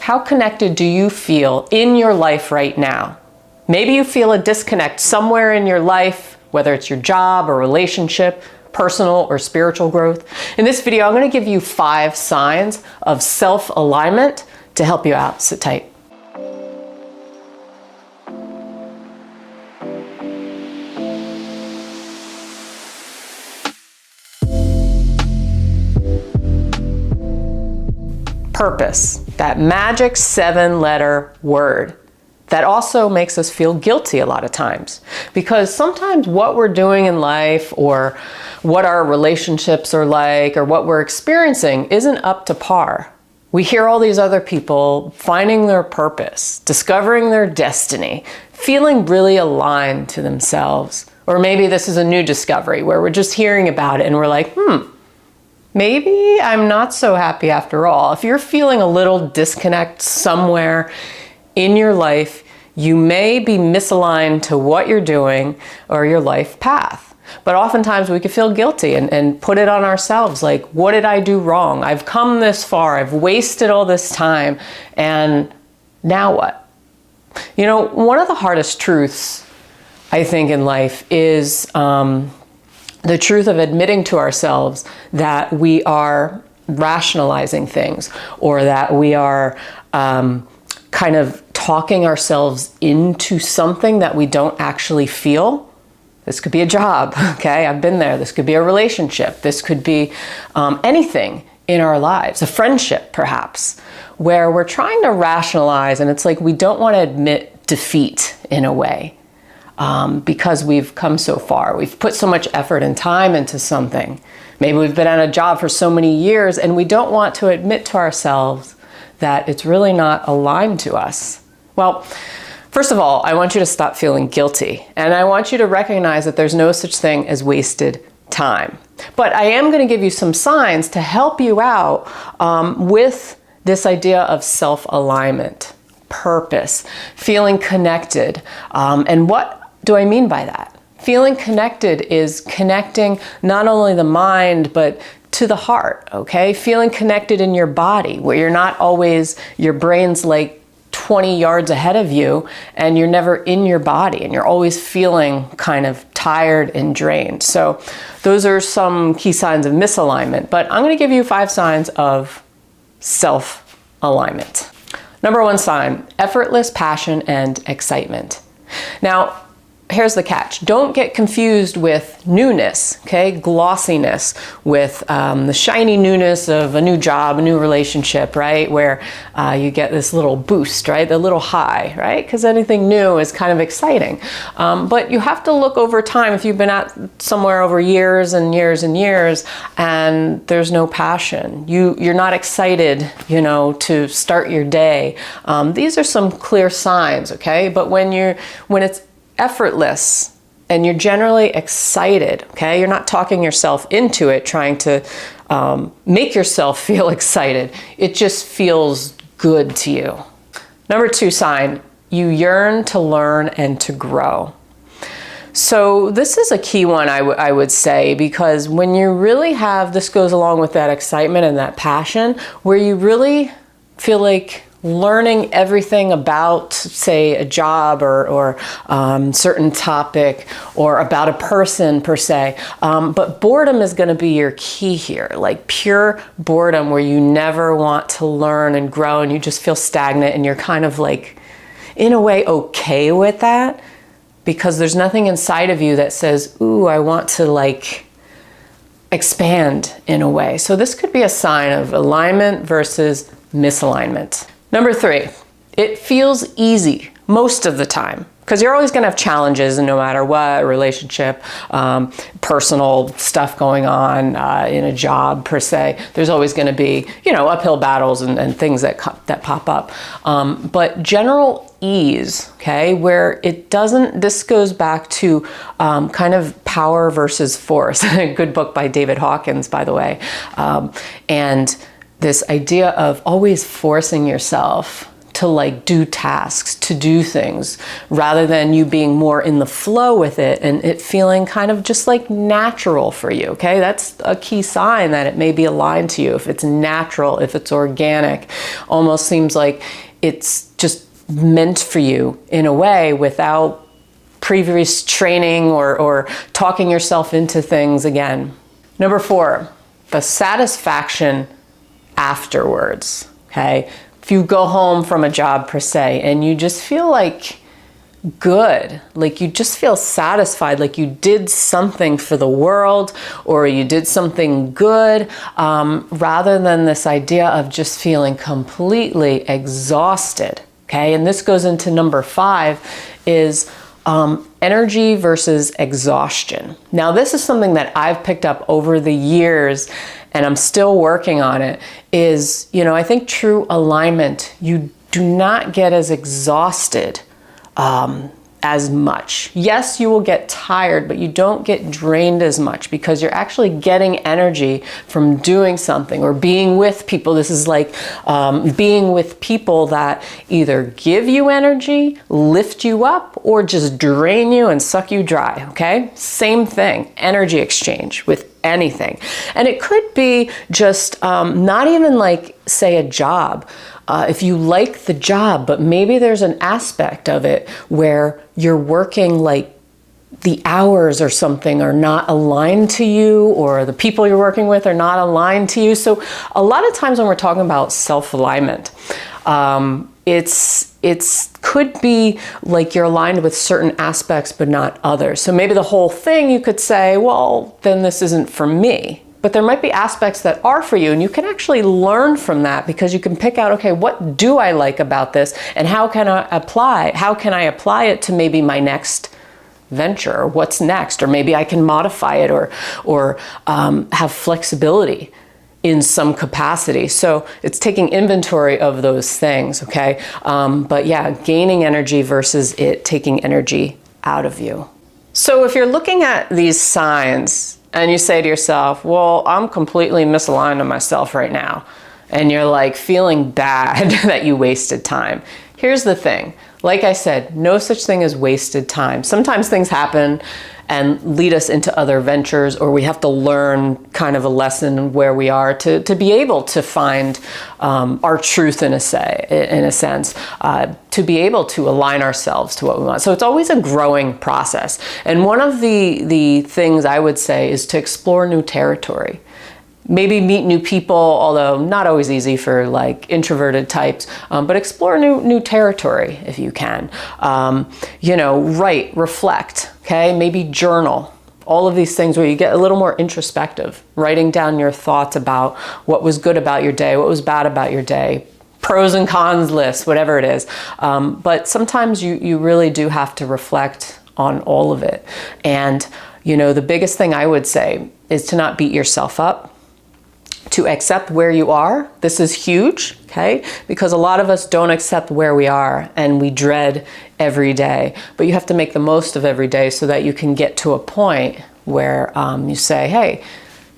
How connected do you feel in your life right now? Maybe you feel a disconnect somewhere in your life, whether it's your job or relationship, personal or spiritual growth. In this video, I'm going to give you 5 signs of self-alignment to help you out. Sit tight. Purpose, that magic 7-letter word that also makes us feel guilty a lot of times, because sometimes what we're doing in life or what our relationships are like or what we're experiencing isn't up to par. We hear all these other people finding their purpose, discovering their destiny, feeling really aligned to themselves. Or maybe this is a new discovery where we're just hearing about it and we're like, maybe I'm not so happy after all. If you're feeling a little disconnect somewhere in your life, you may be misaligned to what you're doing or your life path. But oftentimes we can feel guilty and put it on ourselves, like, what did I do wrong? I've come this far, I've wasted all this time, and now what? You know, one of the hardest truths, I think, in life is the truth of admitting to ourselves that we are rationalizing things, or that we are kind of talking ourselves into something that we don't actually feel. This could be a job, okay? I've been there. This could be a relationship. This could be anything in our lives, a friendship perhaps, where we're trying to rationalize, and it's like we don't want to admit defeat in a way. Because we've come so far. We've put so much effort and time into something. Maybe we've been on a job for so many years and we don't want to admit to ourselves that it's really not aligned to us. Well, first of all, I want you to stop feeling guilty, and I want you to recognize that there's no such thing as wasted time. But I am going to give you some signs to help you out with this idea of self-alignment, purpose, feeling connected, and what do I mean by that? Feeling connected is connecting not only the mind, but to the heart, okay? Feeling connected in your body, where you're not always, your brain's like 20 yards ahead of you, and you're never in your body, and you're always feeling kind of tired and drained. So those are some key signs of misalignment, but I'm gonna give you 5 signs of self-alignment. Number 1 sign, effortless passion and excitement. Now, here's the catch. Don't get confused with newness, okay? Glossiness, with the shiny newness of a new job, a new relationship, right? Where you get this little boost, right? The little high, right? Because anything new is kind of exciting. But you have to look over time. If you've been at somewhere over years and years and years and there's no passion, you're not excited, you know, to start your day. These are some clear signs, okay? But when it's effortless and you're generally excited, okay? You're not talking yourself into it, trying to make yourself feel excited. It just feels good to you. Number 2 sign, you yearn to learn and to grow. So this is a key one, I would say, because when you really have, this goes along with that excitement and that passion, where you really feel like learning everything about, say, a job or certain topic, or about a person per se. But boredom is going to be your key here, like pure boredom, where you never want to learn and grow and you just feel stagnant, and you're kind of like, in a way, okay with that, because there's nothing inside of you that says, ooh, I want to like expand in a way. So this could be a sign of alignment versus misalignment. Number 3, it feels easy most of the time, because you're always going to have challenges, and no matter what, relationship, personal stuff going on in a job per se, there's always going to be, you know, uphill battles and things that pop up. But general ease, okay, where it doesn't, this goes back to kind of power versus force. A good book by David Hawkins, by the way. And this idea of always forcing yourself to to like do tasks, to do things, rather than you being more in the flow with it and it feeling kind of just like natural for you, okay? That's a key sign that it may be aligned to you. If it's natural, if it's organic, almost seems like it's just meant for you in a way without previous training or talking yourself into things again. Number 4, the satisfaction afterwards, okay? If you go home from a job per se and you just feel like good, like you just feel satisfied, like you did something for the world or you did something good, rather than this idea of just feeling completely exhausted, okay? And this goes into number 5 is energy versus exhaustion. Now, this is something that I've picked up over the years and I'm still working on it, is, you know, I think true alignment, you do not get as exhausted as much. Yes, you will get tired, but you don't get drained as much because you're actually getting energy from doing something or being with people. This is like being with people that either give you energy, lift you up, or just drain you and suck you dry, okay? Same thing, energy exchange with anything. And it could be just not even like, say, a job. If you like the job, but maybe there's an aspect of it where you're working like the hours or something are not aligned to you, or the people you're working with are not aligned to you. So a lot of times when we're talking about self-alignment, it's could be like you're aligned with certain aspects but not others. So maybe the whole thing you could say, well, then this isn't for me. But there might be aspects that are for you, and you can actually learn from that because you can pick out, okay, what do I like about this, and how can I apply it to maybe my next venture, or what's next, or maybe I can modify it or have flexibility in some capacity. So it's taking inventory of those things, okay? But yeah, gaining energy versus it taking energy out of you. So if you're looking at these signs, and you say to yourself, well, I'm completely misaligned to myself right now, and you're like feeling bad that you wasted time. Here's the thing. Like I said, no such thing as wasted time. Sometimes things happen and lead us into other ventures, or we have to learn kind of a lesson where we are to be able to find our truth in a sense, to be able to align ourselves to what we want. So it's always a growing process. And one of the things I would say is to explore new territory. Maybe meet new people, although not always easy for like introverted types, but explore new territory if you can. You know, write, reflect, okay? Maybe journal. All of these things where you get a little more introspective, writing down your thoughts about what was good about your day, what was bad about your day, pros and cons lists, whatever it is. But sometimes you really do have to reflect on all of it. And, you know, the biggest thing I would say is to not beat yourself up, to accept where you are. This is huge, okay? Because a lot of us don't accept where we are and we dread every day. But you have to make the most of every day so that you can get to a point where you say, hey,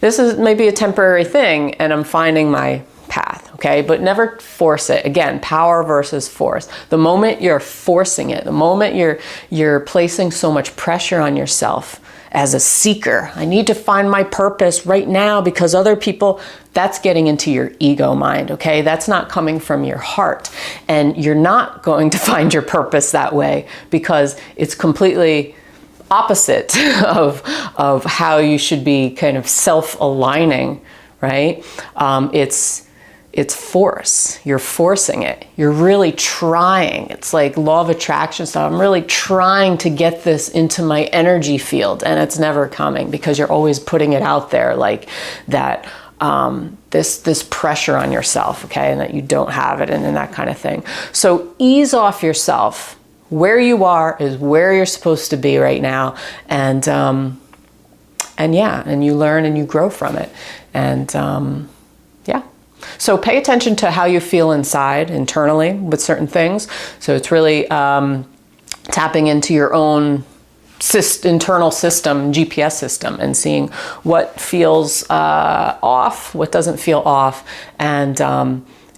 this is maybe a temporary thing and I'm finding my path, okay? But never force it. Again, power versus force. The moment you're forcing it, the moment you're placing so much pressure on yourself as a seeker, I need to find my purpose right now because other people, that's getting into your ego mind, okay? That's not coming from your heart. And you're not going to find your purpose that way because it's completely opposite of how you should be kind of self-aligning, right? It's force. You're forcing it. You're really trying. It's like law of attraction stuff. I'm really trying to get this into my energy field, and it's never coming because you're always putting it out there like that, this pressure on yourself, okay, and that you don't have it and that kind of thing. So ease off yourself. Where you are is where you're supposed to be right now, and yeah, and you learn and you grow from it, and yeah. So pay attention to how you feel inside, internally, with certain things. So it's really tapping into your own internal system, GPS system, and seeing what feels off, what doesn't feel off, and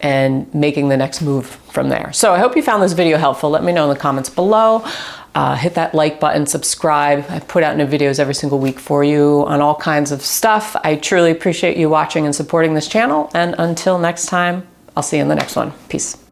and making the next move from there. So I hope you found this video helpful. Let me know in the comments below. Hit that like button, subscribe. I put out new videos every single week for you on all kinds of stuff. I truly appreciate you watching and supporting this channel. And until next time, I'll see you in the next one. Peace.